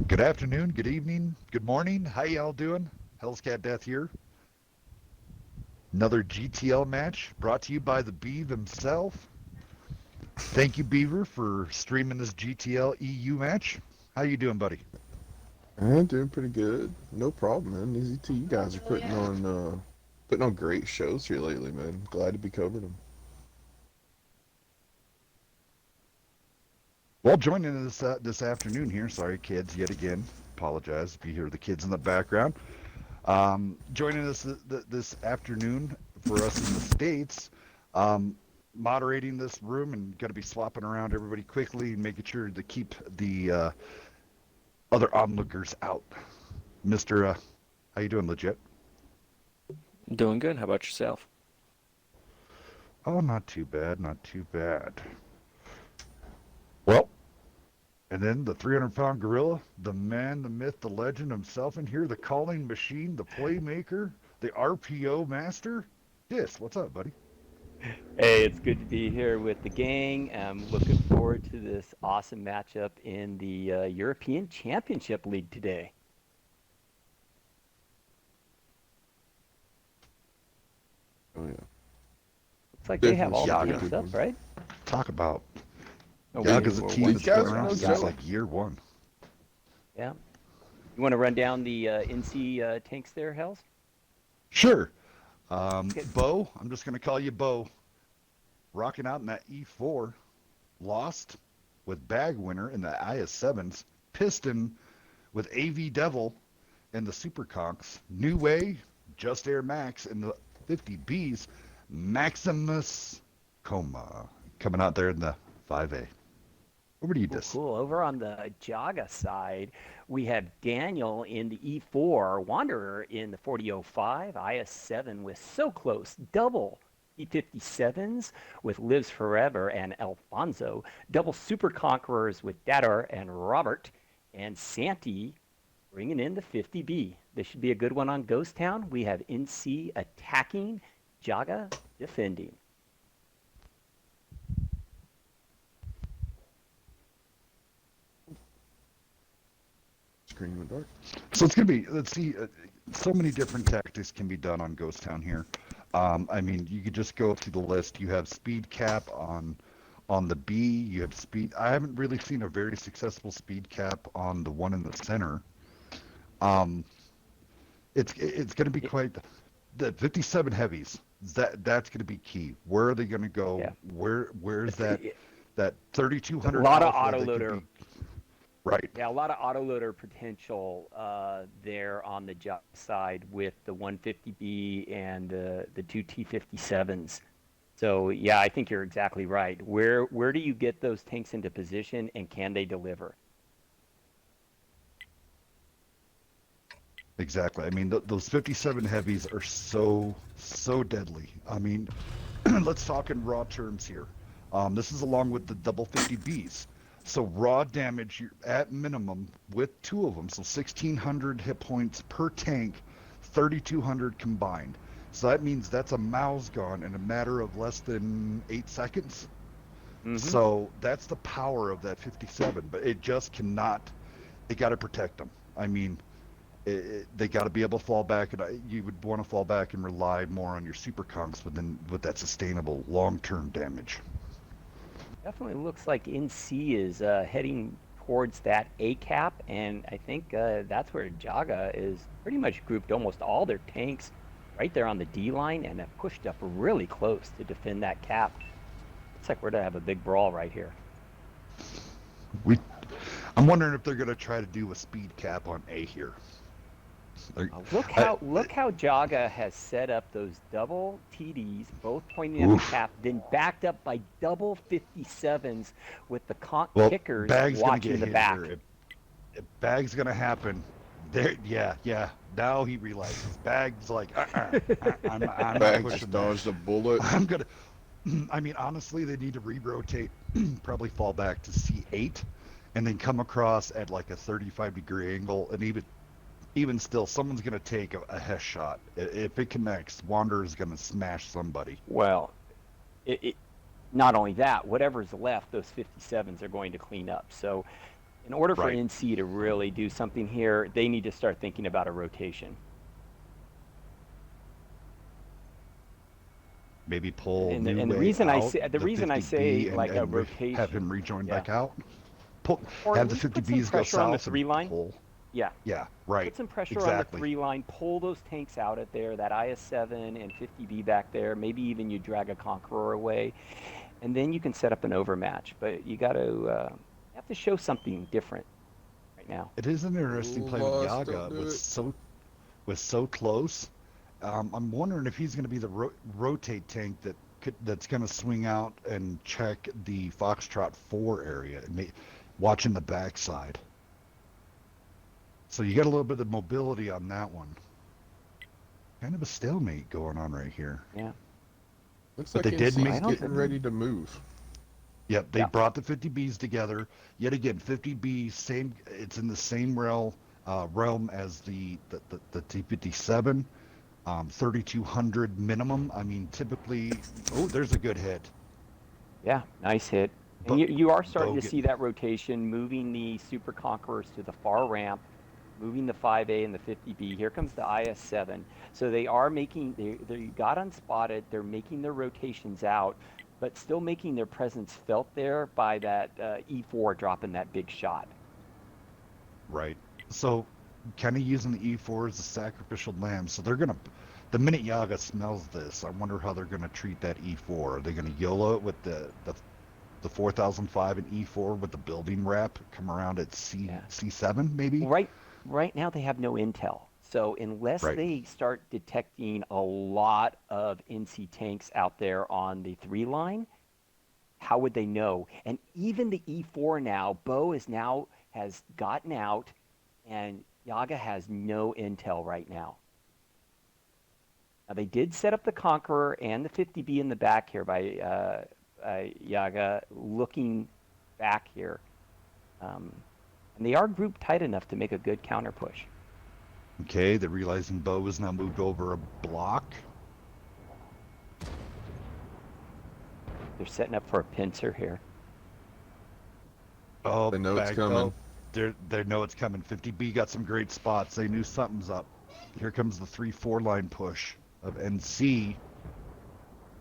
Good afternoon, good evening, good morning. How y'all doing? Hell's Cat Death here. Another GTL match brought to you by the Beav himself. Thank you, Beaver, for streaming this GTL EU match. How you doing, buddy? I'm doing pretty good. No problem, man. Easy to you guys are putting on great shows here lately, man. Glad to be covering them. Well, joining us this afternoon here. Sorry, kids, yet again. Apologize if you hear the kids in the background. Joining us this afternoon for us in the States, moderating this room and going to be swapping around everybody quickly and making sure to keep the other onlookers out. Mister, how you doing, legit? Doing good. How about yourself? Oh, not too bad, not too bad. Well, and then the 300-pound gorilla, the man, the myth, the legend himself in here, the calling machine, the playmaker, the RPO master. Dis, what's up, buddy? Hey, it's good to be here with the gang. I'm looking forward to this awesome matchup in the European Championship League today. Oh yeah, Looks like they have definitely all should the be a Yaga. tanks good up, one. right? Talk about Oh, Yaga's a we're team one These that's been guys score. are around no since Yaga. joke. like year one. Yeah. You want to run down the NC tanks there, Hells? Sure. Okay. Bo, I'm just going to call you Bo, rocking out in that E4. Lost with Bag Winner in the IS-7s. Piston with AV Devil in the Super Conks. New Way, Just Air Max in the 50Bs. Maximus Coma coming out there in the 5A. Over to you, Cool, Dis. cool. Over on the Jaga side, we have Daniel in the E4, Wanderer in the 4005, IS-7 with so close, double T-57s with Lives Forever and Alfonso, double Super Conquerors with Dadar and Robert, and Santi bringing in the 50B. This should be a good one on Ghost Town. We have NC attacking, Jaga defending. Screen went dark. So it's going to be, let's see, so many different tactics can be done on Ghost Town here. I mean, you could just go through the list. You have speed cap on the B. You have speed. I haven't really seen a very successful speed cap on the one in the center. Um, it's going to be quite the 57 heavies. That's going to be key. Where are they going to go? Yeah. Where's It's that a 3200 lot of alpha that could autoloader. be right? Yeah, a lot of autoloader potential there on the job side with the 150B and the two T57s. So yeah, I think you're exactly right. Where do you get those tanks into position, and can they deliver? Exactly. I mean, those 57 heavies are so deadly. I mean, let's talk in raw terms here. This is along with the double 50Bs. So raw damage you're at minimum with two of them. So 1,600 hit points per tank, 3,200 combined. So that means that's a mouse gone in a matter of less than 8 seconds. Mm-hmm. So that's the power of that 57. But it just cannot. It got to protect them. I mean, they got to be able to fall back, and you would want to fall back and rely more on your super conks with that sustainable long-term damage. Definitely looks like NC is heading towards that A cap, and I think that's where Jaga is pretty much grouped almost all their tanks right there on the D line and have pushed up really close to defend that cap. Looks like we're to have a big brawl right here. We, I'm wondering if they're going to try to do a speed cap on A here. I, Look how Jaga has set up those double TDs, both pointing at the oof. cap, then backed up by double 57s with the Well, kickers Bag's going to watching get the hit here. back. If Bag's going to happen, there, yeah. Now he realizes Bag's like, I'm not Bag pushing just that. dodged a bullet. I'm gonna. I mean, honestly, they need to re-rotate, probably fall back to C8, and then come across at like a 35-degree angle, and even still, someone's gonna take a Hess shot. If it connects, Wanderer's gonna smash somebody. Well, it, not only that, whatever's left, those 57s are going to clean up. So In order for Right. NC to really do something here, they need to start thinking about a rotation. Maybe pull And new the way reason out the the reason I say 50B like a have him rotation, rejoin yeah, back out. Pull, or at have the least put some 50Bs go pressure on the south and 3 line. pull. Yeah, Yeah, right. put some pressure on the Exactly. 3 line, pull those tanks out at there, that IS-7 and 50B back there. Maybe even you drag a Conqueror away, and then you can set up an overmatch. But you got to you have to show something different right now. It is an interesting Oh, play with boss, don't Yaga do it. with so close. I'm wondering if he's going to be the rotate tank that's going to swing out and check the Foxtrot 4 area, and watching the backside. So you got a little bit of mobility on that one. Kind of a stalemate going on right here. Yeah. Looks But like they did NC's make getting ready to move. Yep, they Yeah. brought the 50Bs together. Yet again, 50B same. It's in the same realm as the T57, 3,200 minimum. I mean, typically, oh, there's a good hit. Yeah, nice hit. And But you are starting to Bogan. see that rotation, moving the Super Conquerors to the far ramp, moving the 5A and the 50B. Here comes the IS-7. So they are making, they got unspotted. They're making their rotations out, but still making their presence felt there by that E4 dropping that big shot. Right. So, kind of using the E4 as a sacrificial lamb. So they're gonna, the minute Yaga smells this, I wonder how they're gonna treat that E4. Are they gonna YOLO it with the 4005 and E4 with the building wrap, come around at Yeah. C7 maybe? Right now they have no intel. So unless Right. they start detecting a lot of NC tanks out there on the 3 line, how would they know? And even the E4 now, Bo has gotten out, and Yaga has no intel right now. Now they did set up the Conqueror and the 50B in the back here by Yaga looking back here. And they are grouped tight enough to make a good counter push. Okay, they're realizing Bo has now moved over a block. They're setting up for a pincer here. Oh, They know it's back, coming. they know it's coming. 50B got some great spots. They knew something's up. Here comes the 3-4 line push of NC.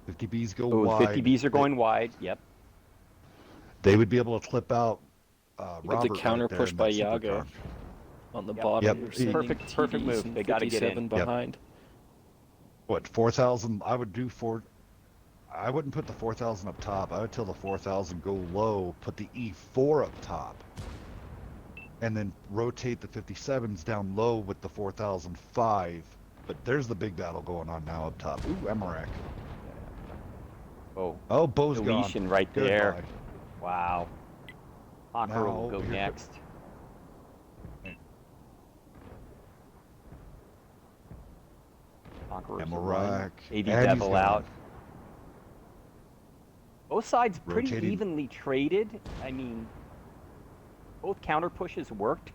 50Bs go Oh, the wide. 50Bs are going wide. Yep. They would be able to clip out You get the Robert counter right there push in by that super Yaga conch. on the Yep. bottom. Yep. You're sending Perfect TDs move. and They gotta get in. 57 Yep. behind. What, 4,000? I would do I wouldn't put the 4,000 up top. I would tell the 4,000 go low, put the E4 up top, and then rotate the 57s down low with the 4,005. But there's the big battle going on now up top. Ooh, Emmerich. Oh, Bo's gone. Deletion right there. Goodbye. Wow. Conqueror will Now, go here next. Conqueror's a run. Emmerich. 80 And he's Devil out. gone. Both sides pretty Rotating. evenly traded. I mean, both counter pushes worked,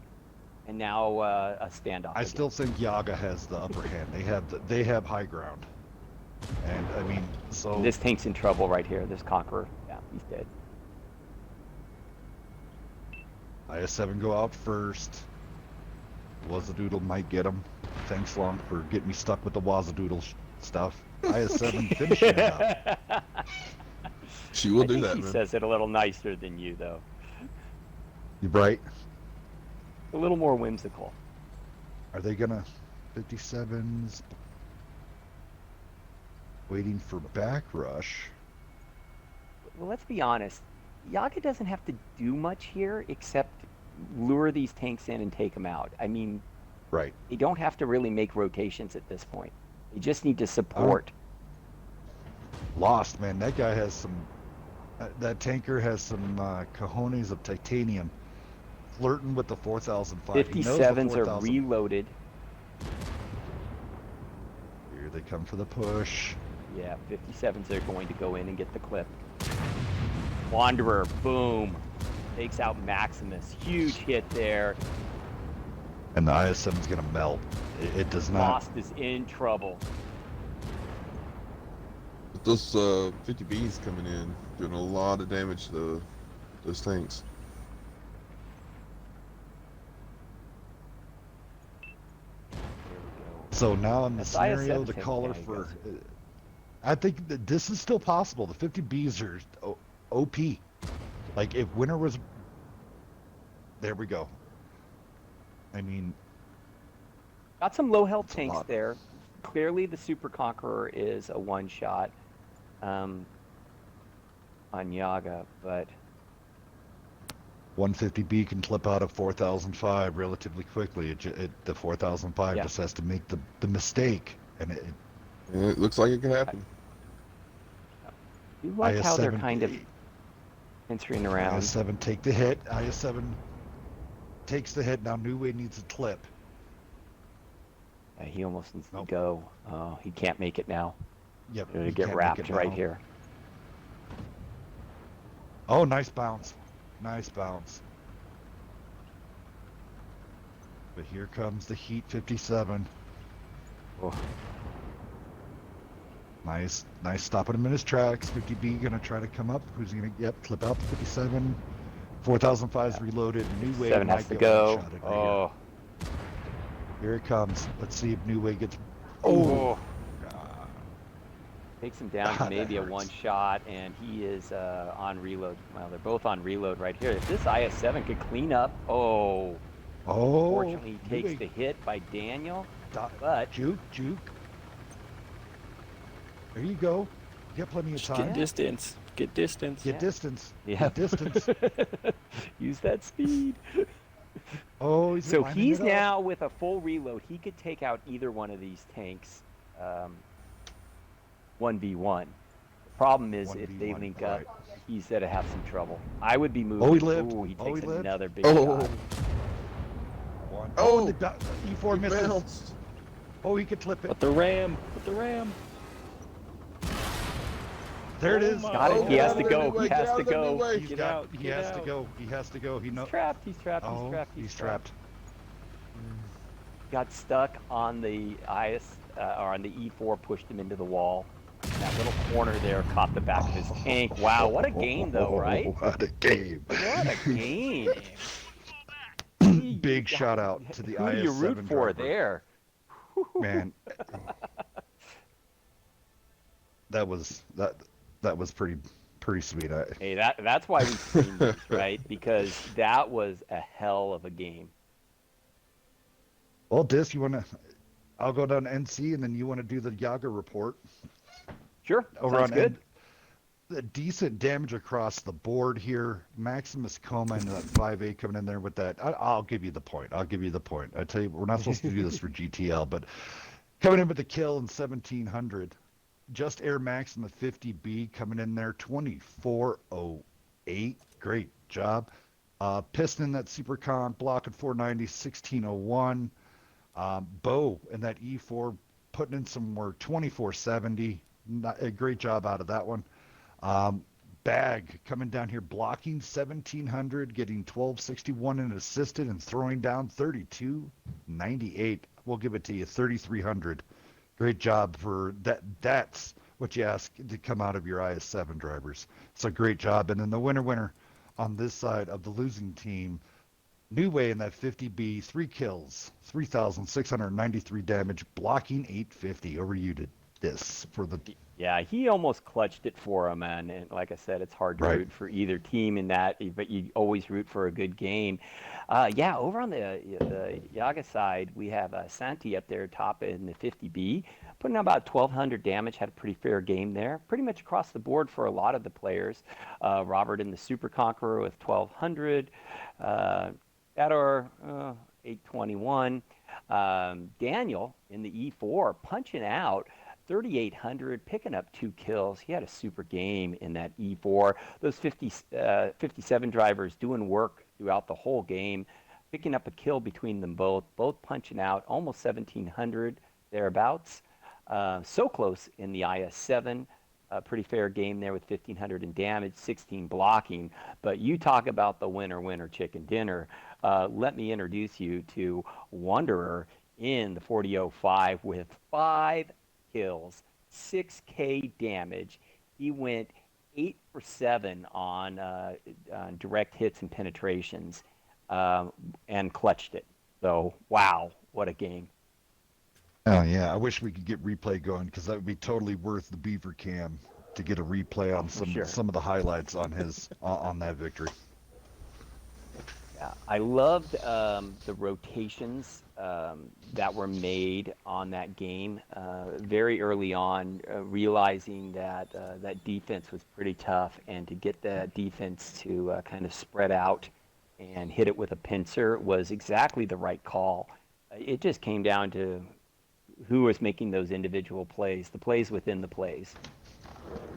and now a standoff. I again. still think Yaga has the upper hand. They have high ground. And I mean, so And this tank's in trouble right here. This Conqueror, yeah, he's dead. IS-7 go out first. Wazadoodle might get him. Thanks, Long, for getting me stuck with the Wazadoodle stuff. IS-7 finishing it up. She will I do think that, he man. says it a little nicer than you, though. You right? A little more whimsical. Are they gonna 57s waiting for back rush? Well, let's be honest. Yaga doesn't have to do much here except lure these tanks in and take them out. I mean, Right. they don't have to really make rotations at this point. They just need to support. Lost, man. That guy has some. That tanker has some cojones of titanium. Flirting with the 4005. He knows the 57s are 4000. reloaded. Here they come for the push. Yeah, 57s are going to go in and get the clip. Wanderer, boom. Takes out Maximus. Huge hit there. And the IS-7 is gonna melt. It does not. Lost is in trouble. But those 50Bs coming in, doing a lot of damage to those tanks. So now in the That's scenario, IS-7 the tank. caller Yeah, you for, guys. I think that this is still possible. The 50Bs are OP. Like if winter was, there we go. I mean, Got some low health it's a tanks lot. there. Clearly, the Super Conqueror is a one-shot um, on Yaga, but 150B can flip out of 4005 relatively quickly. The 4005 yeah, just has to make the mistake, and And it looks like it could I, happen. I do like how they're IS7 kind of entering around. IS7 take the hit. IS7 takes the hit. Now New Way needs a clip. He almost needs to Nope. go. Oh, he can't make it now. Yep, Going to he get can't make wrapped it right now. here. Oh, nice bounce. Nice bounce. But here comes the Heat 57. Oh, Nice stopping him in his tracks. 50B gonna try to come up. Who's he gonna? Yep, clip out the 57. 4005 is yeah. reloaded. New Way 7 has might to get go. one-shotted right here. Oh, Here it comes. Let's see if New Way gets. oh. Oh, God. Takes him down to That maybe a hurts. one-shot, and he is on reload. Well, they're both on reload right here. If this IS-7 could clean up, oh. Oh, Unfortunately, he New takes Way. the hit by Daniel, but Juke. There you go. You got plenty of Just get time. distance. Get distance. Get Yeah. distance. yeah, Get distance. use that speed. Oh, he's So lining he's it up. now with a full reload. He could take out either one of these tanks 1v1. The problem is if they 1v1, link right. up, he's going to have some trouble. I would be moving. Oh, he lived. Ooh, he Oh, takes he lived. another big Oh, shot. One. Oh, Oh, and the E4 he misses. bounced. Oh, he could flip it. Put the ram. Put the ram. There it Oh is. my Got it. Oh, He has get to out of go. the new way, He get has out to of the new go. way. He's Get got. out, He get has to out. go. He has to go. He He's know. trapped. He's trapped. Oh, He's trapped. he's trapped. Got stuck on the IS or on the E4, pushed him into the wall. And that little corner there caught the back of his tank. Wow, what a game though, right? What a game. What a game. Big shout out to the Who do you root IS7 for driver. there? Man, that was pretty sweet. Hey, that's why we stream these, right? Because that was a hell of a game. Well, Dis, you want to? I'll go down to NC, and then you want to do the Yaga report Sure, over sounds on good. The decent damage across the board here. Maximus Coma and that 5A coming in there with that. I'll give you the point. I tell you, we're not supposed to do this for GTL, but coming in with the kill in 1700. Just Air Maxima 50B coming in there, 2408. Great job. Piston, that Super Con, block at 490, 1601. Bo and that E4 putting in some work, 2470. A great job out of that one. Bag coming down here, blocking 1700, getting 1261 and assisted, and throwing down 3298. We'll give it to you, 3300. Great job for that. That's what you ask to come out of your IS7 drivers. So great job. And then the winner on this side of the losing team, New Way in that 50B, 3 kills, 3,693 damage, blocking 850. Over you to this for the Yeah, he almost clutched it for him, and like I said, it's hard to right. root for either team in that, but you always root for a good game. Yeah, over on the Yaga side, we have Santi up there top in the 50B, putting out about 1,200 damage, had a pretty fair game there, pretty much across the board for a lot of the players. Robert in the Super Conqueror with 1,200, Ador 821, Daniel in the E4 punching out 3,800, picking up 2 kills. He had a super game in that E4. Those 57 drivers doing work throughout the whole game, picking up a kill between them both punching out almost 1,700 thereabouts. So close in the IS7. A pretty fair game there with 1,500 in damage, 16 blocking. But you talk about the winner chicken dinner. Let me introduce you to Wanderer in the 4005 with 5 kills, 6K damage. He went 8 for 7 on direct hits and penetrations, and clutched it. So, wow, what a game. Oh yeah, I wish we could get replay going because that would be totally worth the Beaver Cam to get a replay Oh, on for sure. some of the highlights on on that victory. Yeah, I loved the rotations that were made on that game very early on, realizing that that defense was pretty tough, and to get that defense to kind of spread out and hit it with a pincer was exactly the right call. It just came down to who was making those individual plays, the plays within the plays.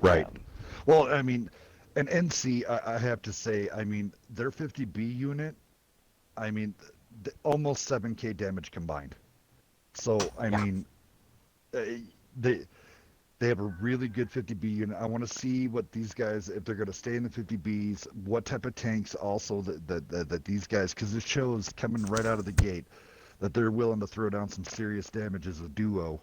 Right. Um, Well, I mean, and NC, I have to say, I mean, their 50B unit, I mean, almost 7K damage combined. So, I yeah, mean, uh, they they have a really good 50B unit. I want to see what these guys, if they're going to stay in the 50Bs, what type of tanks also that these guys, because it shows coming right out of the gate that they're willing to throw down some serious damage as a duo.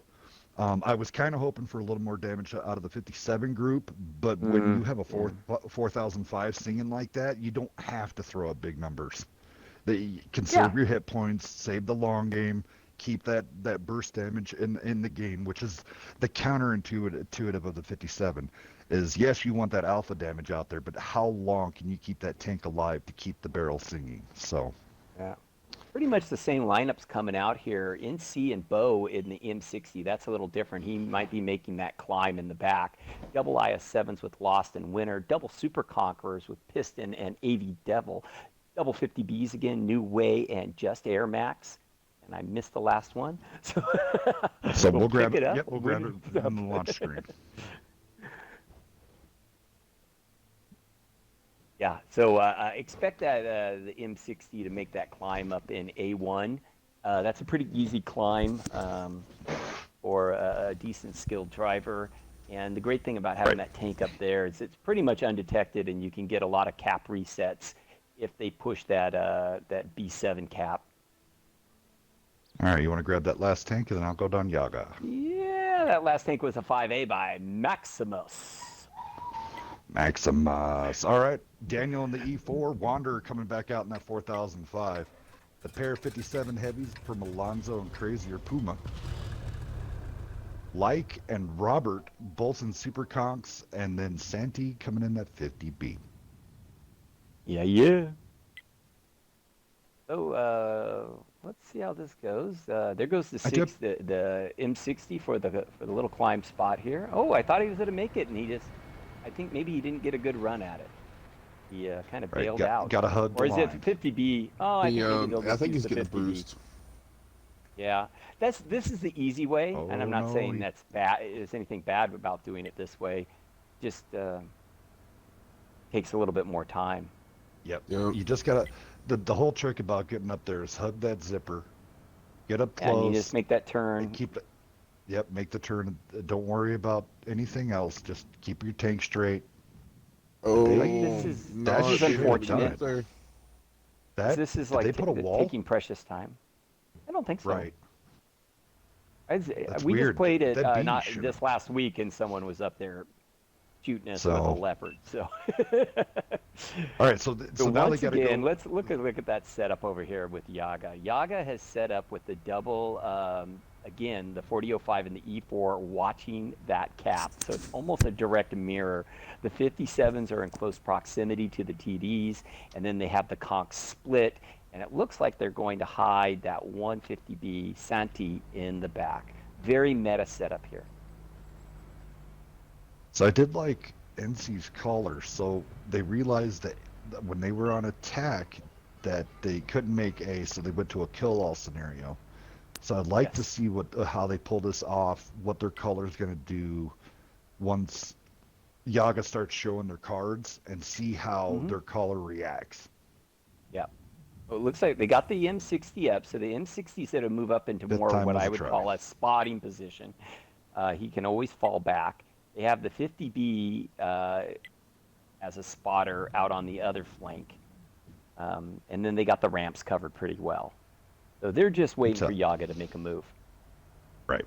I was kind of hoping for a little more damage out of the 57 group, but when you have a yeah, 4005 singing like that, you don't have to throw up big numbers. They yeah. conserve your hit points, save the long game, keep that burst damage in the game, which is the counterintuitive of the 57. Is yes, you want that alpha damage out there, but how long can you keep that tank alive to keep the barrel singing? So, Yeah. Pretty much the same lineups coming out here. NC and Bo in the M60. That's a little different. He might be making that climb in the back. Double IS-7s with Lost and Winter. Double Super Conquerors with Piston and AV Devil. Double 50Bs again, New Way and Just Air Max. And I missed the last one. So so we'll we'll pick grab it. it up. Yep, we'll grab Bring it it on up. the launch screen. Yeah, so expect that the M60 to make that climb up in A1. That's a pretty easy climb for a decent skilled driver. And the great thing about having Right. that tank up there is it's pretty much undetected, and you can get a lot of cap resets if they push that B7 cap. All right, you want to grab that last tank, and then I'll go down Yaga. Yeah, that last tank was a 5A by Maximus. Maximus. All right, Daniel in the E4, Wanderer coming back out in that 4005. The pair of 57 heavies for Malonzo and Crazier Puma. Like and Robert both in Super Conks, and then Santi coming in that 50B. Yeah, yeah. So let's see how this goes. There goes the I did. the M60 for the little climb spot here. Oh, I thought he was going to make it, and I think maybe he didn't get a good run at it. He kind of Right, bailed out. got to hug the Or is it line. 50B? Oh, I He, think maybe they'll I just think use he's the getting a 50B. boost. Yeah, this is the easy way, and I'm Oh not no, saying that's bad. There's anything bad about doing it this way. Just takes a little bit more time. yep. Yep. You just gotta. The whole trick about getting up there is hug that zipper, get up And you just close, make that and turn. keep it. Yep, make the turn. Don't worry about anything else. Just keep your tank straight. They Like Oh, this not is should have getting done unfortunate. up it. there. That This is did they like put a wall? taking precious time. I don't think so. Right. That's We just weird. played it That bee not should this have. last week, and someone was up there shooting us with a So, leopard. So, all right. so So now they once got to again, go. let's look at that setup over here with Yaga. Yaga has set up with the double again the 4005 and the E4 watching that cap. So it's almost a direct mirror. The 57s are in close proximity to the TDs, and then they have the conch split. And it looks like they're going to hide that 150B Santi in the back. Very meta setup here. So I did like NC's caller. So they realized that when they were on attack, that they couldn't make A, so they went to a kill-all scenario. So I'd like to Yes. see what how they pull this off, what their color's going to do once Yaga starts showing their cards, and see how Mm-hmm. their color reacts. Yeah. Well, it looks like they got the M60 up, so the M60 is going to move up into Fifth more time what was I a would try. call a spotting position. He can always fall back. They have the 50B as a spotter out on the other flank. And then they got the ramps covered pretty well. So they're just waiting for So, Yaga to make a move. right.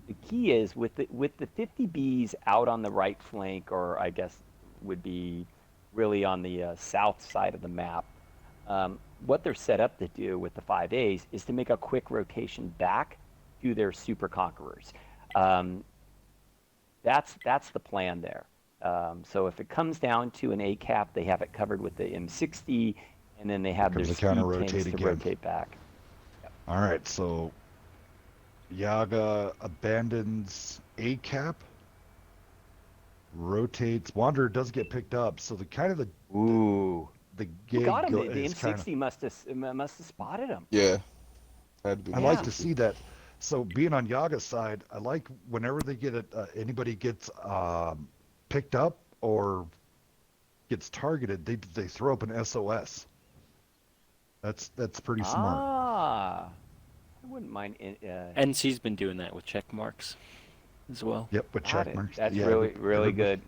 The key is with the 50Bs out on the right flank, or I guess would be really on the south side of the map. What they're set up to do with the 5As is to make a quick rotation back to their Super Conquerors. Um, that's the plan there. So if it comes down to an A cap, they have it covered with the M60, and then they have their Comes the counter speed tanks rotate to again. rotate back. All right, so Yaga abandons A cap, rotates. Wanderer does get picked up, so the kind of Ooh, the who got gig him? The is kind of. M60 must have spotted him. Yeah, had to be. I like Yeah. to see that. So being on Yaga's side, I like whenever they get it, anybody gets picked up or gets targeted, they throw up an SOS. That's pretty smart. Ah, I wouldn't mind. NC's been doing that with check marks as well. Yep, with Got check it. marks. That's Yeah, really good.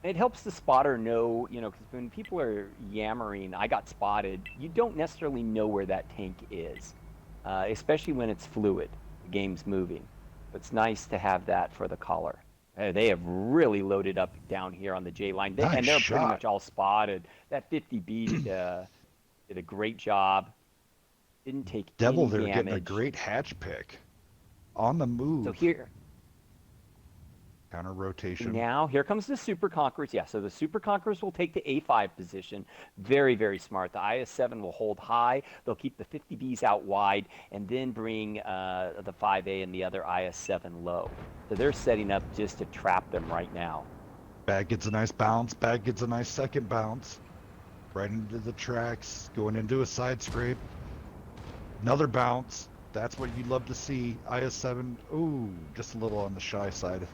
It helps the spotter know, because when people are yammering, I got spotted, you don't necessarily know where that tank is, especially when it's fluid, the game's moving. It's nice to have that for the caller. They have really loaded up down here on the J line, Nice and they're pretty shot. much all spotted. That 50B did a great job. Didn't take Devil, any they're getting a damage. great hatch pick on the So move. here, Counter rotation. now, here comes the Super Conquerors. Yeah, so the Super Conquerors will take the A5 position. Very, very smart. The IS-7 will hold high. They'll keep the 50Bs out wide and then bring the 5A and the other IS-7 low. So they're setting up just to trap them right now. Bag gets a nice bounce. Bag gets a nice second bounce. Right into the tracks. Going into a side scrape. Another bounce. That's what you'd love to see. IS-7. Ooh, just a little on the shy side.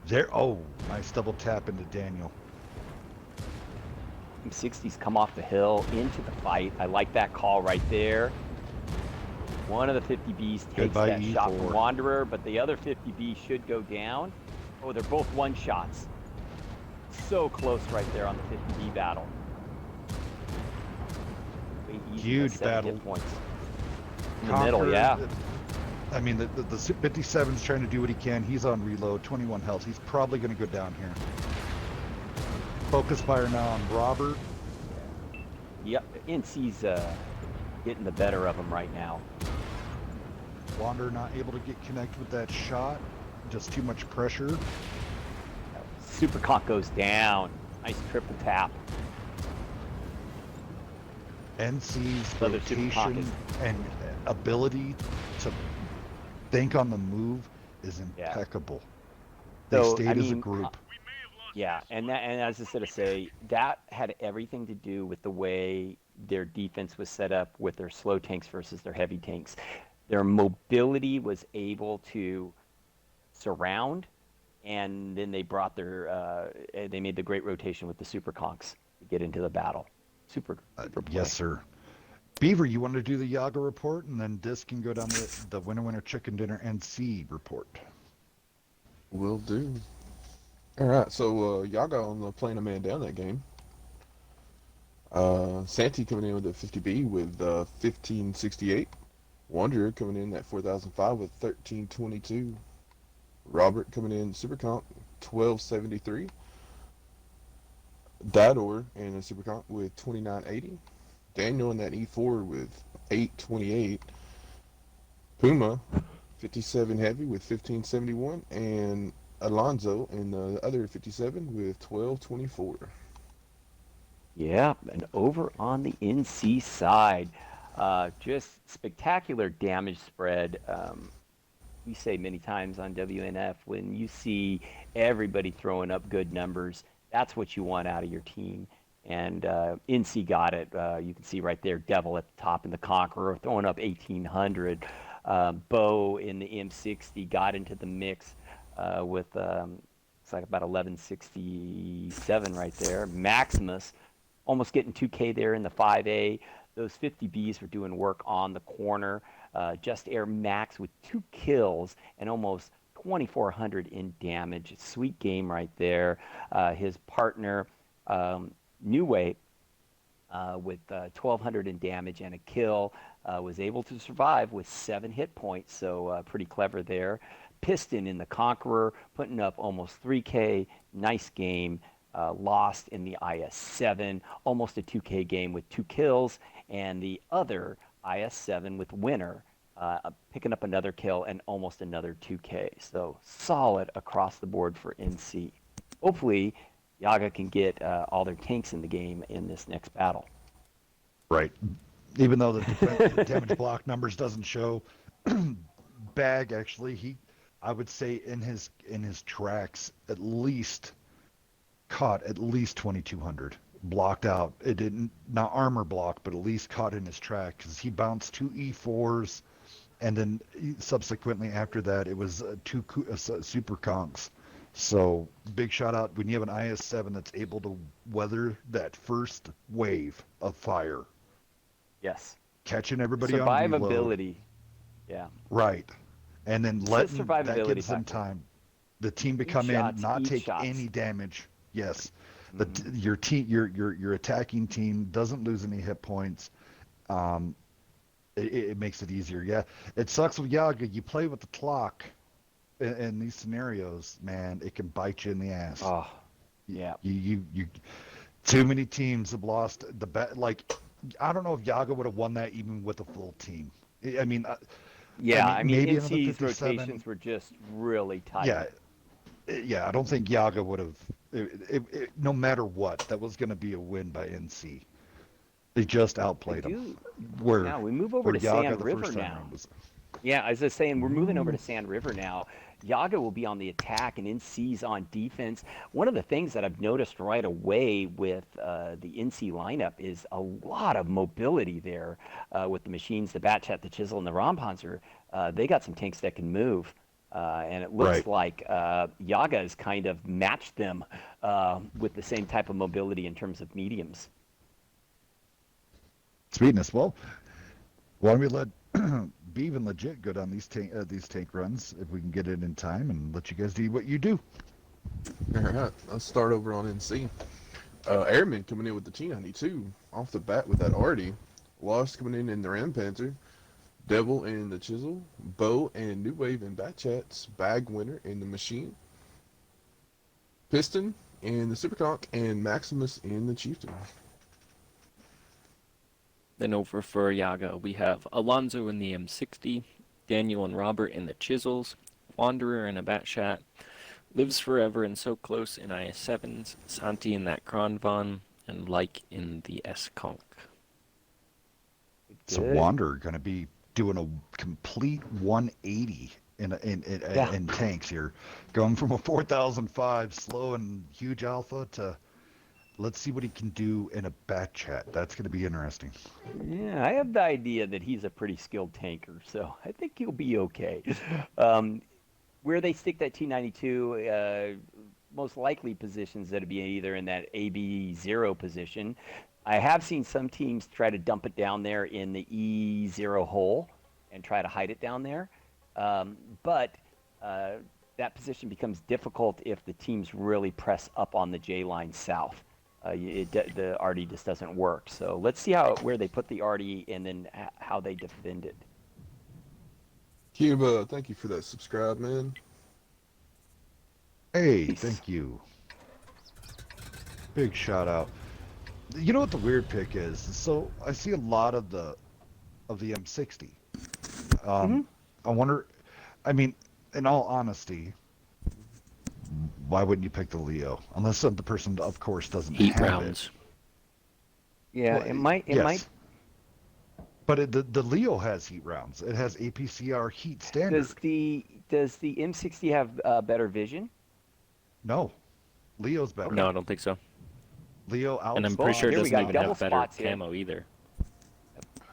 There. Oh, nice double tap into Daniel. M60's come off the hill into the fight. I like that call right there. One of the 50Bs takes Goodbye, that shot from E4. Wanderer, but the other 50B should go down. Oh, they're both one shots. So close right there on the 50B battle. Huge battle. Hit points. In the middle, yeah. I mean, the 57's trying to do what he can. He's on reload, 21 health. He's probably going to go down here. Focus fire now on Robert. Yep, NC's getting the better of him right now. Wander not able to get connected with that shot. Just too much pressure. Supercock goes down. Nice triple tap. NC's Another super rotation pocket. and ability to think on the move is Yeah. impeccable. They So, stayed I as a mean, group. Yeah, and as I said to say, that had everything to do with the way their defense was set up with their slow tanks versus their heavy tanks. Their mobility was able to surround, and then they brought they made the great rotation with the super conks to get into the battle. Super play. Yes, sir. Beaver, you want to do the Yaga report, and then Disc can go down the winner chicken dinner NC report. Will do. All right, so Yaga on the playing a man down that game. Santee coming in with a 50B with 1568. Wanderer coming in at 4005 with 1322. Robert coming in super comp 1273. Dador in a super comp with 2980. Daniel in that E4 with 828. Puma 57 heavy with 1571, and Alonzo in the other 57 with 1224. Yeah, and over on the NC side, just spectacular damage spread. We say many times on WNF, when you see everybody throwing up good numbers, that's what you want out of your team. And NC got it. You can see right there, Devil at the top in the Conqueror throwing up 1,800. Bo in the M60 got into the mix with it's like about 1167 right there. Maximus almost getting 2K there in the 5A. Those 50Bs were doing work on the corner. Just Air Max with 2 kills and almost 2,400 in damage. Sweet game right there. His partner, New Way, with 1,200 in damage and a kill, was able to survive with 7 hit points, so pretty clever there. Piston in the Conqueror, putting up almost 3K. Nice game. Lost in the IS-7, almost a 2K game with 2 kills, and the other IS-7 with winner picking up another kill and almost another 2K. So solid across the board for NC. Hopefully, Yaga can get all their tanks in the game in this next battle. Right. Even though the damage block numbers doesn't show, Bag actually I would say in his tracks at least caught at least 2200 blocked out. It didn't not armor block, but at least caught in his track because he bounced 2 E4s, and then subsequently after that it was two super conks. So big shout out when you have an IS-7 that's able to weather that first wave of fire. Yes. Catching everybody on reload. Survivability. Yeah. Right. And then letting that survivability gives them factor. time. The team to Eat come shots, in, not eat take shots. any damage. Yes. Your team, your attacking team doesn't lose any hit points. It makes it easier. Yeah. It sucks with Yaga. You play with the clock in these scenarios, man. It can bite you in the ass. Oh, yeah. You too many teams have lost the bet. Like, I don't know if Yaga would have won that even with a full team. I mean, Yeah, I mean maybe another NC's 57. rotations were just really tight. Yeah, I don't think Yaga would have. No matter what, that was going to be a win by NC. They just outplayed them. Now we move over to Yaga, Sand the River first time now. around was, Yeah, as I was saying, we're moving over to Sand River now. Yaga will be on the attack and NC's on defense. One of the things that I've noticed right away with the NC lineup is a lot of mobility there with the machines, the Batchat, the Chisel, and the Rompanzer. They got some tanks that can move. And it looks like Yaga has kind of matched them with the same type of mobility in terms of mediums. sweetness. Well, why don't we let Beav and Legit go down these tank runs if we can get it in time and let you guys do what you do. All right, let's start over on NC. Airmen coming in with the T-92 off the bat with that Artie. Lost coming in the Rampanzer. Devil in the Chisel. Bow and New Wave in Batchats. Bag Winner in the Machine. Piston in the Superconk. And Maximus in the Chieftain. Then over for Yaga, we have Alonzo in the M60, Daniel and Robert in the Chisels, Wanderer in a Batchat, Lives Forever and So Close in IS-7s, Santi in that Kronvon, and Like in the S-Conk. So Wanderer going to be doing a complete 180 in tanks here, going from a 4005 slow and huge alpha to let's see what he can do in a bat chat. That's going to be interesting. Yeah, I have the idea that he's a pretty skilled tanker, so I think he'll be okay. Where they stick that T92, most likely positions that'll be either in that AB0 position. I have seen some teams try to dump it down there in the E0 hole and try to hide it down there. But that position becomes difficult if the teams really press up on the J line south. The arty just doesn't work. So let's see where they put the arty and then how they defend it. Cuba, thank you for that subscribe, man. Hey, Peace. thank you. Big shout out. You know what the weird pick is? So I see a lot of the M60. I wonder. I mean, in all honesty, why wouldn't you pick the Leo? Unless the person, of course, doesn't Heat have rounds. Yeah, Well, it might. But the Leo has heat rounds. It has APCR heat standard. Does the M60 have better vision? No, Leo's better. No, I don't think so. Leo out. And I'm pretty sure it here we doesn't go. even Double have better spots here. camo either.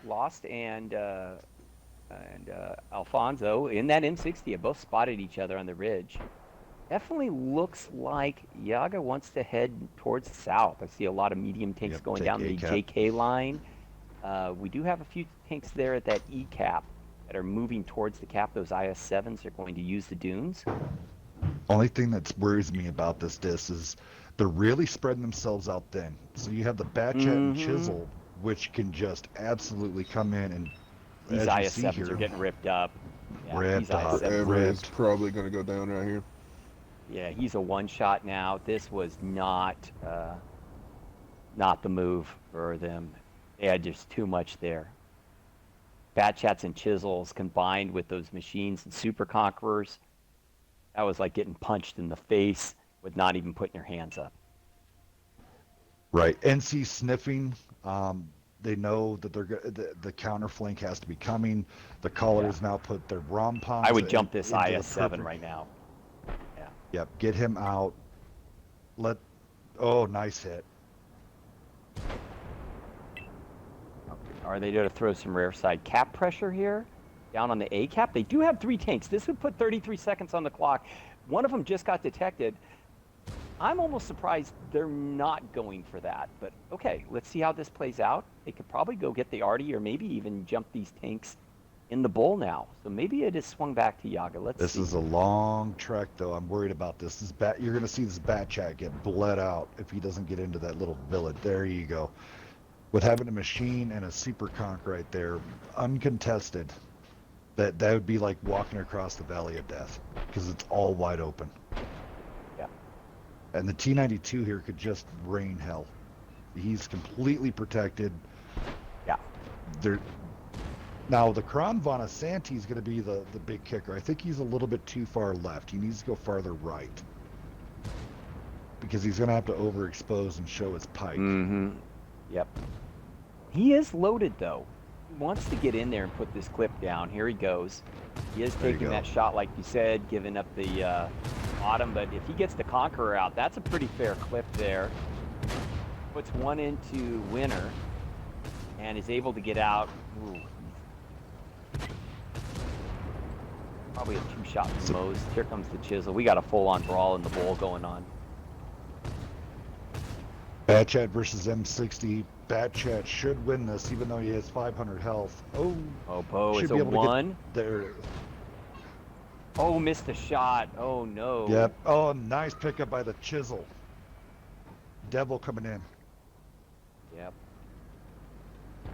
Lost and Alfonso in that M60 have both spotted each other on the ridge. Definitely looks like Yaga wants to head towards the south. I see a lot of medium tanks going down the JK line. We do have a few tanks there at that E cap that are moving towards the cap. Those IS-7s are going to use the dunes. Only thing that worries me about this disc is they're really spreading themselves out thin. So you have the Batchat and Chisel, which can just absolutely come in and These as you IS-7s see here, are getting ripped up. Yeah, ripped these up. IS-7s Whatever is ripped. probably going to go down right here. Yeah, he's a one-shot now. This was not the move for them. They had just too much there. Batchats and Chisels combined with those machines and Super Conquerors, that was like getting punched in the face with not even putting your hands up. Right. NC sniffing. They know that the counter flank has to be coming. The callers now put their rompons. I would jump this into the IS-7 right now. Yeah. Yep. Get him out. Oh, nice hit. Are they going to throw some rare side cap pressure here? Down on the A cap? They do have 3 tanks. This would put 33 seconds on the clock. One of them just got detected. I'm almost surprised they're not going for that. But okay, let's see how this plays out. They could probably go get the Artie or maybe even jump these tanks in the bull now. So maybe it is swung back to Jaga. Let's see. This is a long trek, though. I'm worried about this. You're going to see this Batchat get bled out if he doesn't get into that little village. There you go. With having a machine and a super conch right there, uncontested, that would be like walking across the Valley of Death because it's all wide open. Yeah. And the T-92 here could just rain hell. He's completely protected. Yeah. Now, the Kron von Asanti is going to be the big kicker. I think he's a little bit too far left. He needs to go farther right. Because he's going to have to overexpose and show his pike. Mm-hmm. Yep. He is loaded, though. He wants to get in there and put this clip down. Here he goes. He is taking that shot, like you said, giving up the bottom. But if he gets the Conqueror out, that's a pretty fair clip there. Puts one into winner and is able to get out. Ooh. Probably a 2-shot most. Here comes the Chisel. We got a full-on brawl in the bowl going on. Batchat versus M60. Batchat should win this, even though he has 500 health. Oh, Bo is a 1. There. Oh, missed a shot. Oh, no. Yep. Oh, nice pickup by the Chisel. Devil coming in. Yep.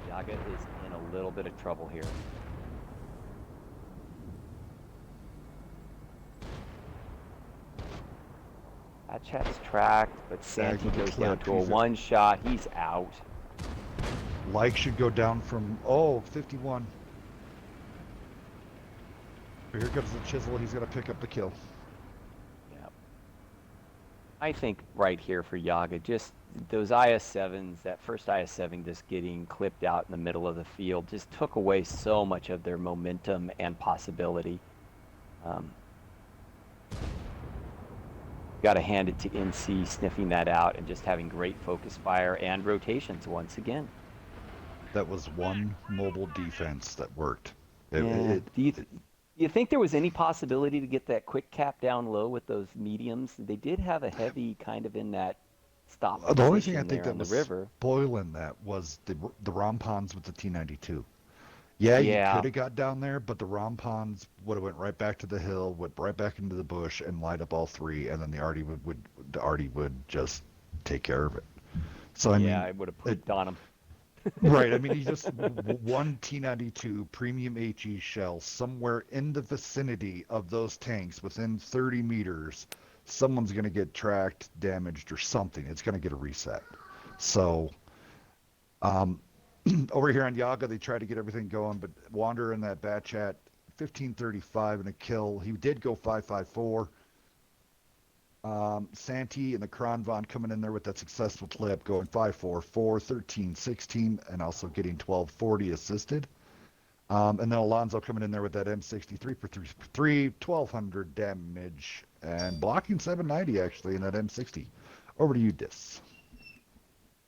Jaga is in a little bit of trouble here. Batchat's tracked, but Santi goes down to a 1-shot. He's out. Like should go down from 51. Here comes the Chisel. He's going to pick up the kill. Yep. I think right here for Jaga, just those IS-7s, that first IS-7 just getting clipped out in the middle of the field, just took away so much of their momentum and possibility. Got to hand it to NC sniffing that out and just having great focus fire and rotations once again. That was one mobile defense that worked. Do you think there was any possibility to get that quick cap down low with those mediums? They did have a heavy kind of in that stop. The only thing I think that was river. Spoiling that was the rompons with the T-92. Yeah, you could have got down there, but the rompons would have went right back to the hill, went right back into the bush, and light up all 3, and then the Artie would just take care of it. So I would have pooped on him. Right. I mean, you just one T-92 premium HE shell somewhere in the vicinity of those tanks within 30 meters. Someone's going to get tracked, damaged, or something. It's going to get a reset. So, over here on Jaga, they try to get everything going, but Wanderer in that Batchat, 1535 and a kill. He did go 554. Santi and the Kron von coming in there with that successful clip, going 5-4, 4, 13, 16, and also getting 1240 assisted. And then Alonzo coming in there with that M63 for 3, 1200 damage, and blocking 790 actually in that M60. Over to you, Dis.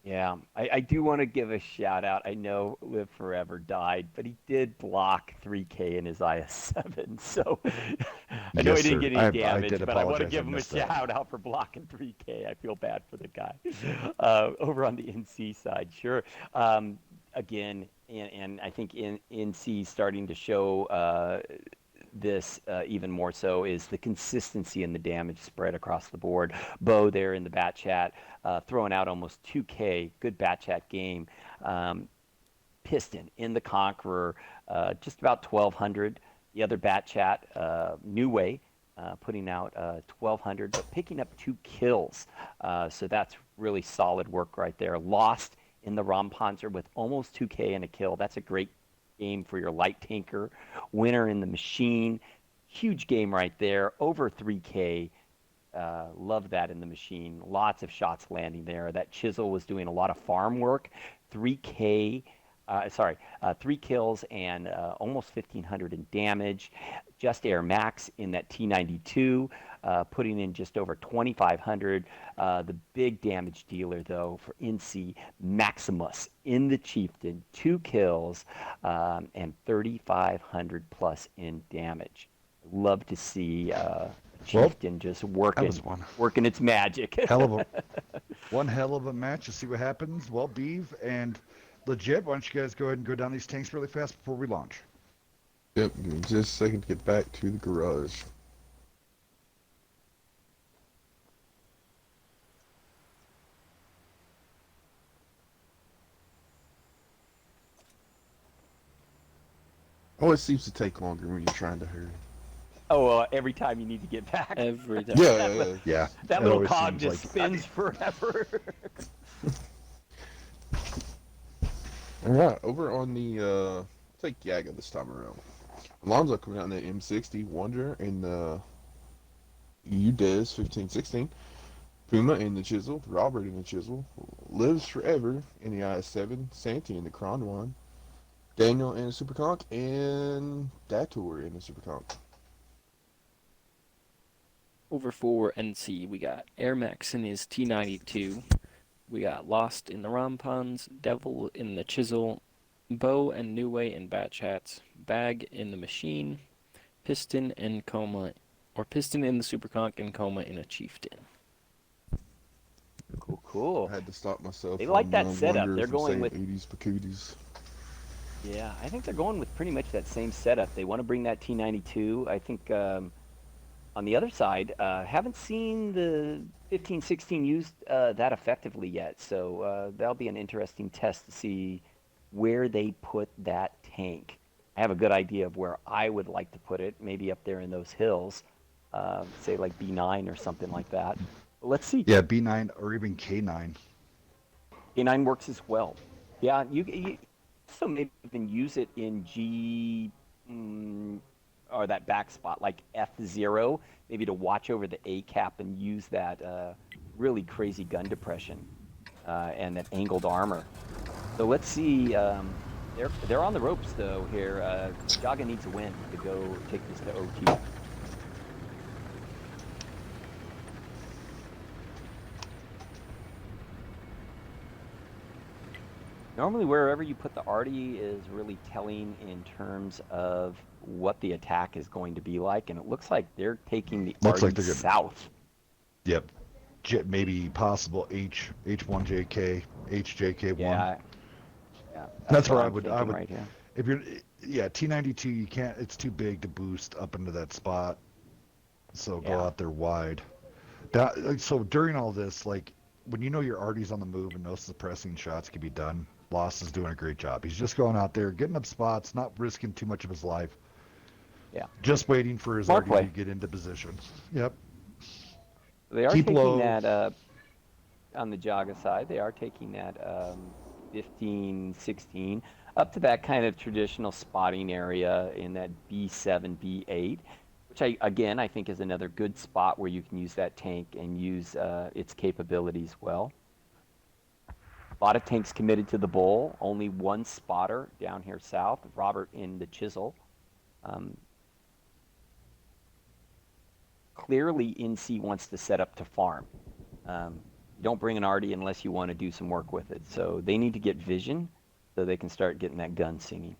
Yeah, I do want to give a shout out. I know Live Forever died, but he did block 3K in his IS-7. So I know he didn't get any damage, but I want to give him a shout out for blocking 3K. I feel bad for the guy. Over on the NC side, sure. Again, and I think NC starting to show this even more so is the consistency in the damage spread across the board. Bo there in the Batchat throwing out almost 2K, good Batchat game. Piston in the Conqueror, just about 1,200. The other Batchat, New Way, putting out 1,200, but picking up 2 kills. So that's really solid work right there. Lost in the Rompanzer with almost 2K and a kill. That's a great game for your light tanker. Winner in the machine. Huge game right there. Over 3K. Love that in the machine. Lots of shots landing there. That chisel was doing a lot of farm work. 3K, 3 kills and almost 1,500 in damage. Just Air Max in that T92, putting in just over 2,500. The big damage dealer, though, for INSEE, Maximus in the Chieftain, 2 kills and 3,500 plus in damage. Love to see Chieftain just That working was one its magic. one hell of a match. To see what happens. Well, Beeve and Legit, why don't you guys go ahead and go down these tanks really fast before we launch? Yep, give me just a second to get back to the garage. Always seems to take longer when you're trying to hurry. Oh, well, every time you need to get back. Every time. Yeah, Yeah, That it little always cog seems just like- spins forever. Alright, over on the, take JAGA this time around. Alonzo coming out in the M60, Wanderer in the UDES 1516, Puma in the Chisel, Robert in the Chisel, Lives Forever in the IS-7, Santi in the Kronwan, Daniel in the Superconch, and Dator in the Superconch. Over for NC, we got Air Max in his T92. We got Lost in the Rompons, Devil in the Chisel, Bo and Neway in Bat Chats, Bag in the Machine, Piston and Coma, or Piston in the Superconch and Coma in a Chieftain. Cool. I had to stop myself. They like that on, setup. Wanderer They're from going saying with- 80s Pacooties. Yeah, I think they're going with pretty much that same setup. They want to bring that T92. I think on the other side, haven't seen the 1516 used that effectively yet. So that'll be an interesting test to see where they put that tank. I have a good idea of where I would like to put it, maybe up there in those hills, say like B9 or something like that. But let's see. Yeah, B9 or even K9. K9 works as well. Yeah, you so maybe even use it in G or that back spot like F0, maybe to watch over the A cap and use that really crazy gun depression and that angled armor. So let's see. They're on the ropes though here. JAGA needs a win to go take this to OT. Normally, wherever you put the arty is really telling in terms of what the attack is going to be like, and it looks like they're taking the Looks arty like they're gonna- south. Yep. Maybe possible H1JK, HJK1. Yeah. That's what where I I'm would- thinking right here. If you're, yeah, T92, you can't. It's too big to boost up into that spot. So go Yeah. out there wide. So during all this, like when you know your arty's on the move and no suppressing shots can be done, Lost is doing a great job. He's just going out there, getting up spots, not risking too much of his life. Yeah. Just waiting for his Smart arty play. to get into position. Yep. They are Keep taking low. that on the JAGA side. They are taking that 15, 16 up to that kind of traditional spotting area in that B7, B8, which I think is another good spot where you can use that tank and use its capabilities well. A lot of tanks committed to the bowl. Only one spotter down here south, Robert in the Chisel. Clearly, INSEE wants to set up to farm. You don't bring an arty unless you want to do some work with it. So they need to get vision so they can start getting that gun singing.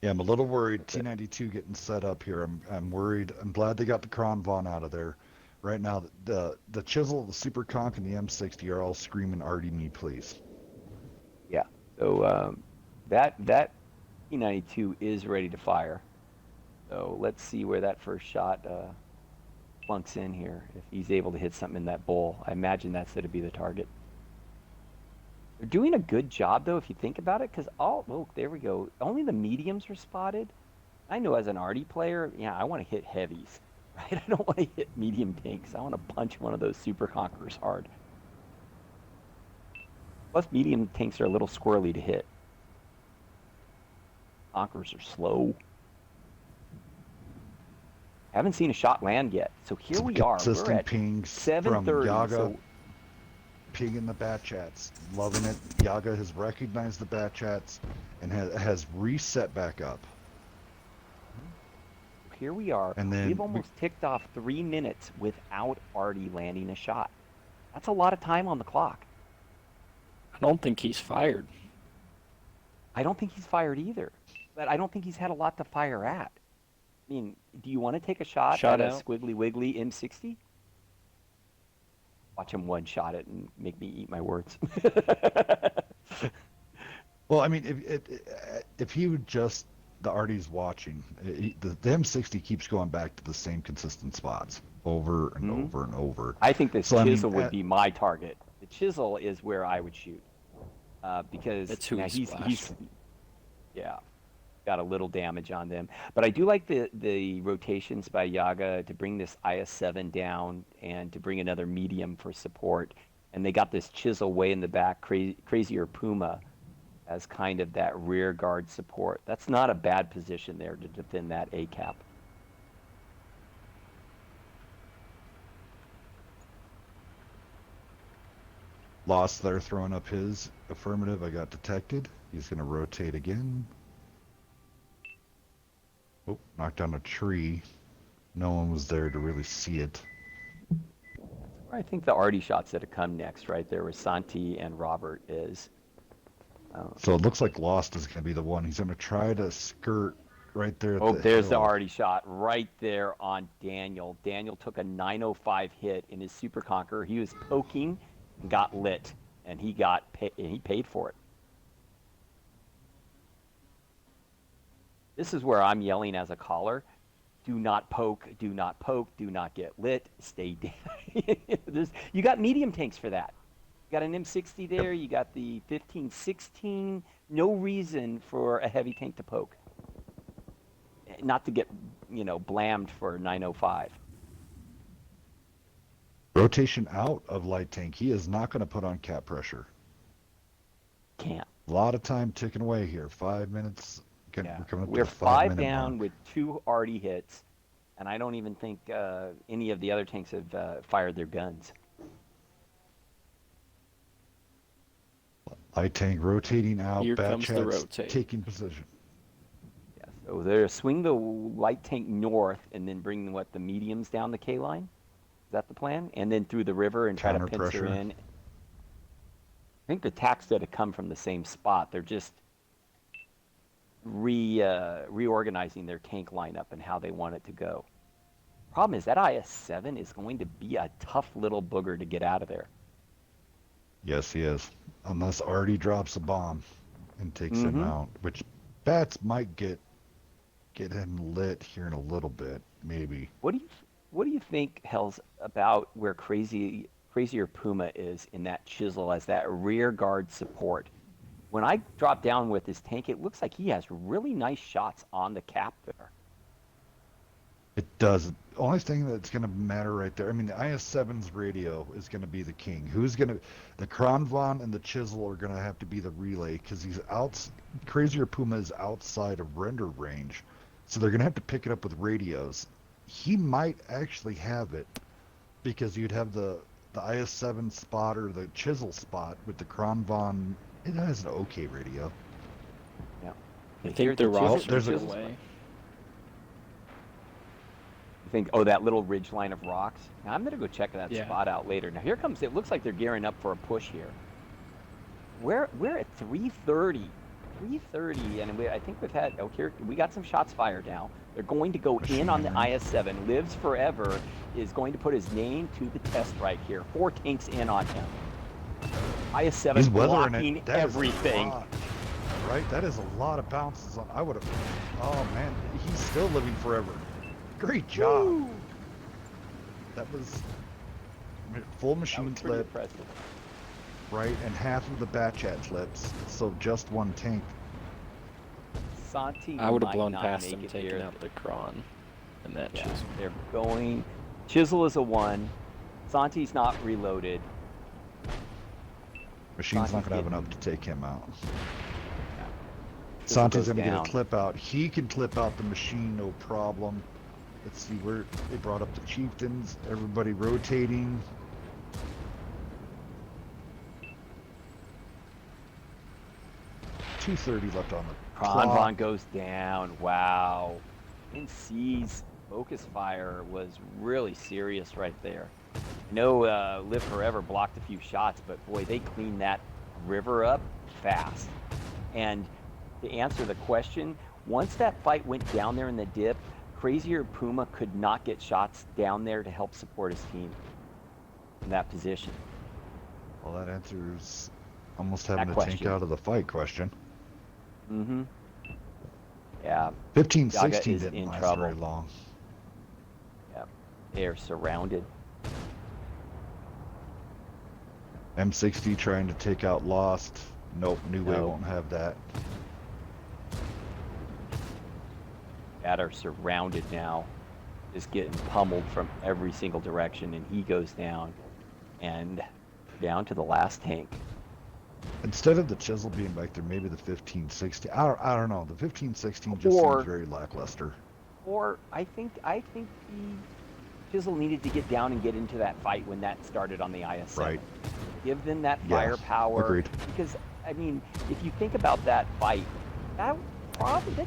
Yeah, I'm a little worried. T92 getting set up here. I'm worried. I'm glad they got the Kron Von out of there. Right now, the Chisel, the Super Conch, and the M60 are all screaming, "Arty me, please." Yeah. So that T92 is ready to fire. So let's see where that first shot plunks in here. If he's able to hit something in that bowl, I imagine that's going to be the target. They're doing a good job though, if you think about it, because there we go. Only the mediums are spotted. I know as an arty player, I want to hit heavies, right? I don't want to hit medium tanks. I want to punch one of those super conquerors hard. Plus, medium tanks are a little squirrely to hit. Conquerors are slow. Haven't seen a shot land yet. So here Some we are. We're consistent at pings from 7:30. Yaga. So Ping in the bat chats, loving it. Yaga has recognized the bat chats and has reset back up. here we are. And then We've almost ticked off 3 minutes without Artie landing a shot. That's a lot of time on the clock. I don't think he's fired. I don't think he's fired either, but I don't think he's had a lot to fire at. I mean, do you want to take a shot at a out? squiggly wiggly M60? Watch him one-shot it and make me eat my words. Well, I mean, if he would just, the Artie's watching, the M60 keeps going back to the same consistent spots over and over and over. I think this So, I mean, chisel would be my target. The chisel is where I would shoot because That's who now he splashed. yeah, got a little damage on them. But I do like the rotations by Yaga to bring this IS-7 down and to bring another medium for support. And they got this chisel way in the back, crazier Puma, as kind of that rear guard support. That's not a bad position there to defend that A-cap. Lost there throwing up his affirmative. I got detected. He's going to rotate again. Oh, knocked down a tree. No one was there to really see it. I think the Artie shots that have come next, right there, with Santi and Robert is. So it looks like Lost is going to be the one. He's going to try to skirt right there at Oh, the there's the hill. Artie shot right there on Daniel. Daniel took a 905 hit in his Super Conqueror. He was poking and got lit, and he paid for it. This is where I'm yelling as a caller. Do not poke, do not poke, do not get lit, stay down. You got medium tanks for that. You got an M60 there, you got the 15-16. No reason for a heavy tank to poke. Not to get, blammed for 905. Rotation out of light tank. He is not going to put on cap pressure. Can't. A lot of time ticking away here. 5 minutes. Yeah. We're coming up to We're the 5 5-minute down mark. with 2 Artie hits, and I don't even think any of the other tanks have fired their guns. Light tank rotating out. Here Bat comes the chats rotate. taking position. Yeah, so they're swing the light tank north and then bring the mediums down the K line. Is that the plan? And then through the river and try to Counter pincer pressure. in. I think the attacks that have come from the same spot. They're just reorganizing their tank lineup and how they want it to go. Problem is that IS-7 is going to be a tough little booger to get out of there. Yes, he is. Unless Artie drops a bomb and takes him Mhm. out, which bats might get him lit here in a little bit, maybe. What do you think, Hells, about where crazier Puma is in that chisel as that rear guard support? When I drop down with his tank, it looks like he has really nice shots on the cap there. It does. The only thing that's going to matter right there, I mean, the IS-7's radio is going to be the king. The Kronvon and the Chisel are going to have to be the relay because Crazier Puma is outside of render range. So they're going to have to pick it up with radios. He might actually have it because you'd have the IS-7 spot or the Chisel spot with the Kronvon. It has an okay radio. Yeah. I Here's think the chisel- rocks are there's a- in the way. You think, that little ridge line of rocks? Now, I'm going to go check that Yeah. spot out later. Now, it looks like they're gearing up for a push here. We're at 3:30. 3:30, and I think we got some shots fired now. They're going to go in on the IS-7. Lives Forever is going to put his name to the test right here. 4 tanks in on him. IS-7 He's weathering blocking it. That is a everything. lot, right? That is a lot of bounces on. I would have. Oh man, he's still living forever. Great job. Woo! That was full That machine was pretty clip, impressive. right? And half of the bat chat clips. So just one tank. Santi I would have might blown not past make him it taking here. out the Kron and that Yeah, chisel. they're going. Chisel is a 1. Santi's not reloaded. Machine's not Santi's going to have getting- enough to take him out. Chisel Santi's goes going to get a down. clip out. He can clip out the machine, no problem. Let's see where they brought up the chieftains. Everybody rotating. .230 left on the clock. Kronvon goes down. Wow. NC's focus fire was really serious right there. I know Live Forever blocked a few shots, but boy, they cleaned that river up fast. And to answer the question, once that fight went down there in the dip, Crazier Puma could not get shots down there to help support his team in that position. Well, that answers almost having That to tank question. out of the fight question. Mm-hmm. Yeah, 15-16 Jaga is didn't in last trouble. very long. yeah. They are surrounded. M60 trying to take out Lost. Nope, New Way No. won't have that. That are surrounded now, just getting pummeled from every single direction, and he goes down, and down to the last tank. Instead of the Chisel being back there, maybe the 15-16. I don't know. The 15-16 just Or- seems very lackluster. Or I think the Chisel needed to get down and get into that fight when that started on the IS-7. Right. Give them that Yeah, firepower. agreed. Because I mean, if you think about that fight, that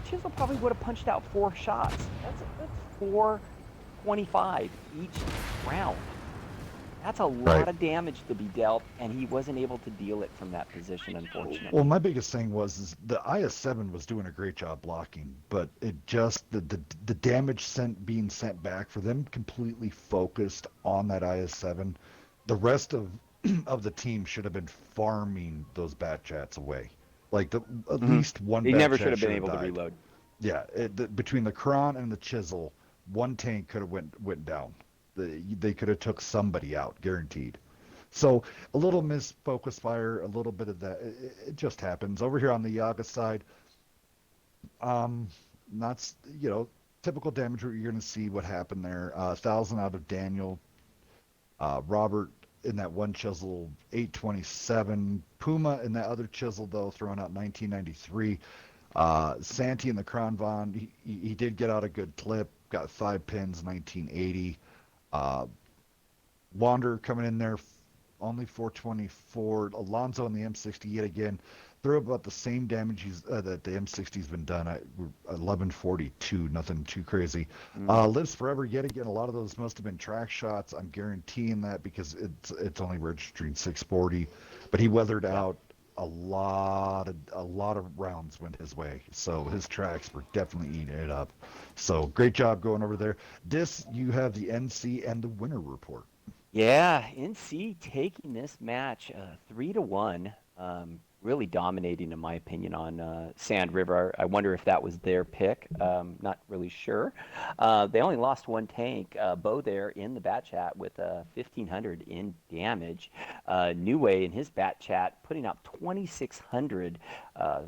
Chisel probably would have punched out 4 shots. That's 425 each round. That's a lot Right. of damage to be dealt, and he wasn't able to deal it from that position, unfortunately. Well, my biggest thing was the IS-7 was doing a great job blocking, but it just the damage being sent back for them completely focused on that IS-7. The rest of the team should have been farming those bat chats away. Like at least one. They bat never chat should have been should able to died. reload. Yeah, between the Kron and the Chisel, one tank could have went down. They could have took somebody out, guaranteed. So a little missed focus fire, a little bit of that. It just happens. Over here on the Yaga side, not typical damage. You're going to see what happened there. 1,000 out of Daniel. Robert in that one Chisel, 827. Puma in that other Chisel though, throwing out 1993. Santi in the Kronvon, he did get out a good clip. Got 5 pins, 1980. Wander coming in there, only 424. Alonzo in the M60 yet again, threw about the same damage that the M60's been done. 1142, nothing too crazy. Lives Forever yet again. A lot of those must have been track shots. I'm guaranteeing that because it's only registering 640, but he weathered out. A lot of rounds went his way, so his tracks were definitely eating it up. So great job going over there. You have the NC and the winner report. Yeah, NC taking this match 3-1, really dominating in my opinion on Sand River. I wonder if that was their pick. Not really sure. They only lost 1 tank. Bo there in the bat chat with 1,500 in damage. New Way in his bat chat putting out 2,600.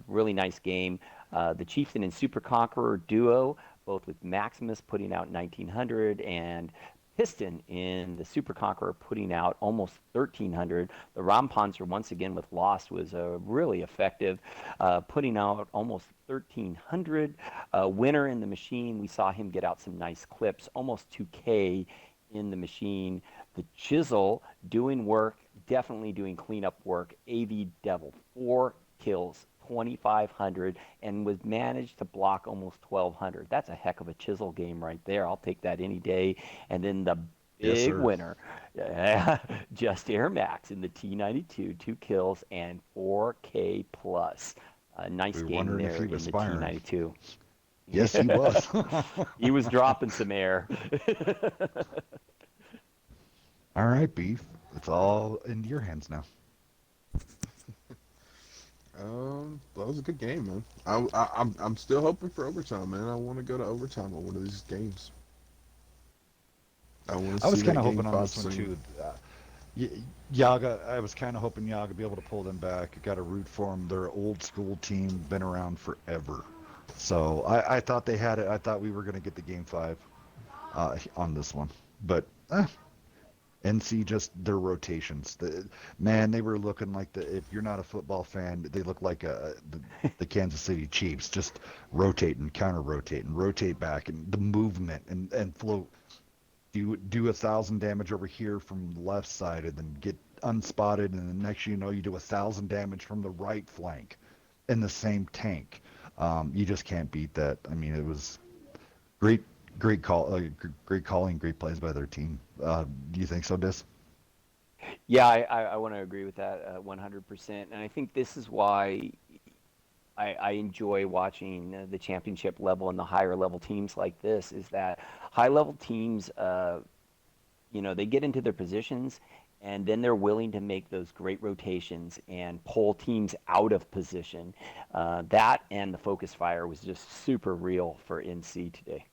Really nice game. The Chieftain and Super Conqueror duo, both with Maximus putting out 1,900 and Piston in the Super Conqueror putting out almost 1,300. The Rampanzer once again with Lost was really effective, putting out almost 1,300. Winner in the Machine, we saw him get out some nice clips, almost 2K in the Machine. The Chisel doing work, definitely doing cleanup work. AV Devil, 4 kills. 2,500 and was managed to block almost 1,200. That's a heck of a Chisel game right there. I'll take that any day. And then the big winner, Just Air Max in the T92, 2 kills and 4K plus. Nice game there in the T92. Yes, he was. He was dropping some air. All right, Beef. It's all in your hands now. That was a good game, man. I'm still hoping for overtime, man. I want to go to overtime on one of these games. I was kind of hoping on this one too. Yaga, I was kind of hoping Yaga would be able to pull them back. Got to root for them. They're an old school team, been around forever. So I thought they had it. I thought we were going to get the game 5 on this one, but NC just their rotations. Man, they were looking like if you're not a football fan, they look like the Kansas City Chiefs, just rotating, counter rotating, rotate back, and the movement and float. Do 1,000 damage over here from the left side, and then get unspotted, and the next you know you do 1,000 damage from the right flank in the same tank. You just can't beat that. I mean, it was great, great calling, great plays by their team. Do you think so, Dis? Yeah, I want to agree with that 100%. And I think this is why I enjoy watching the championship level and the higher level teams like this is that high level teams, they get into their positions and then they're willing to make those great rotations and pull teams out of position. That and the focus fire was just super real for NC today.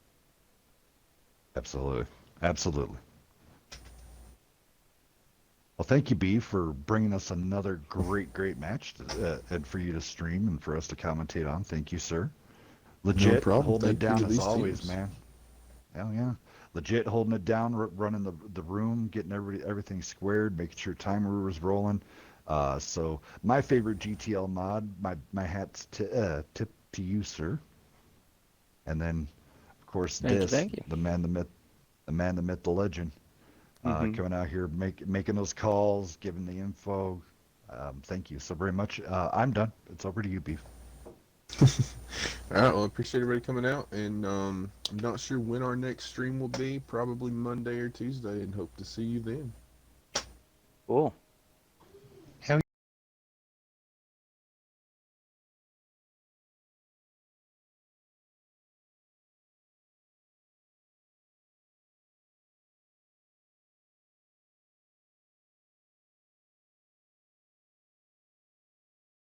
Absolutely, absolutely. Well, thank you, B, for bringing us another great match and for you to stream and for us to commentate on. Thank you, sir. No Legit problem. holding it Thank you down to as these always, teams. man. Hell yeah. Legit holding it down, running the room, getting everything squared, making sure timer was rolling. So my favorite GTL mod, my hat's tip to you, sir. And then, of course, Dis, Thank you. the man, the myth, the legend. Hmm. Coming out here, making those calls, giving the info. Thank you so very much. I'm done. It's over to you, Beef. All right, well, I appreciate everybody coming out, and I'm not sure when our next stream will be. Probably Monday or Tuesday, and hope to see you then. Cool.